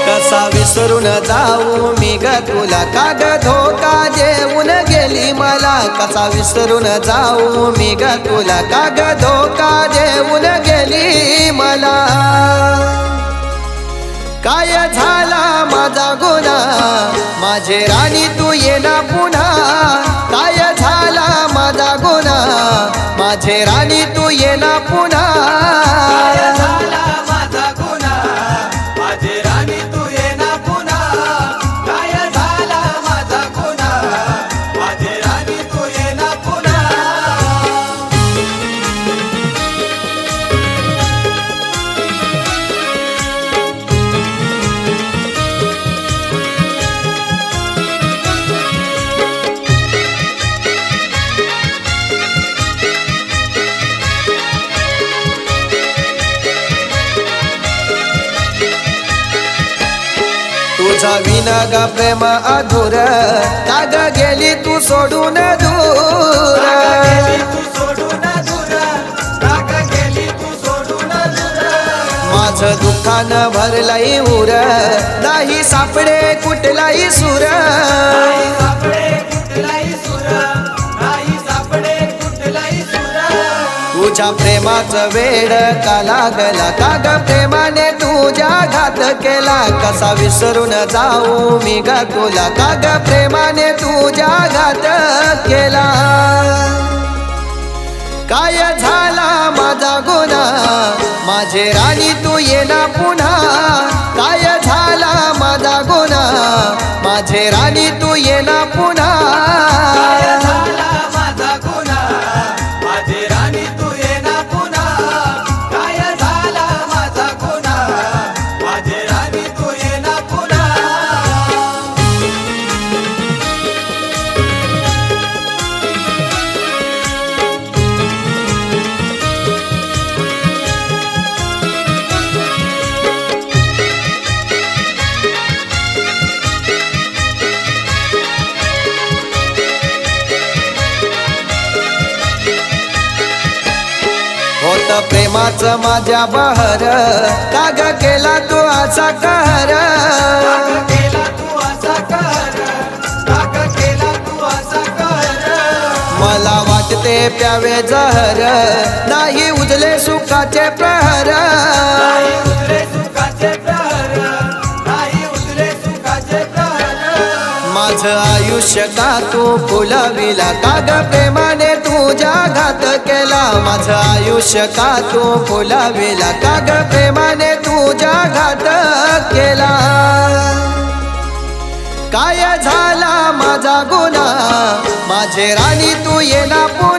कसा विसरून जाऊ मी ग तुला, का ग धोका देऊन गेली मला. कसा विसरून जाऊ मी ग तुला, का ग धोका देऊन गेली मला. काय झाला माझा गुन्हा, माझे राणी तू येना पुन्हा. काय झाला माझा गुन्हा, माझे राणी तू येना पुन्हा. तुझा विना ग प्रेम अधूर, का ग गेली तू सोडून दूर. माझं दुःखानं भरलाई उर, नाही सापडे कुठलाही सूर. तुझ्या प्रेमाचं वेड का लागला, का ग प्रेमाने तुझ्या घात केला. कसा विसरून जाऊ मी ग तुला, का ग प्रेमाने तुझ्या घात केला. काय झाला माझा गुन्हा, माझे राणी तू येना पुन्हा. काय झाला माझा गुन्हा, माझे राणी तू येना पुन्हा. होत प्रेमाचं माझ्या बहर, का ग केला तू असा कहर. मला वाटते प्यावे जहर, नाही उजले सुखाचे प्रहर. माझं आयुष्य का तू फुलविला, का ग प्रेमाने तुझ्या घात केला. माझं आयुष्य का तू फुलविला, का ग प्रेमाने तुझ्या घात केला. काय झाला माझा गुन्हा, माझे राणी तू येना पुन्हा.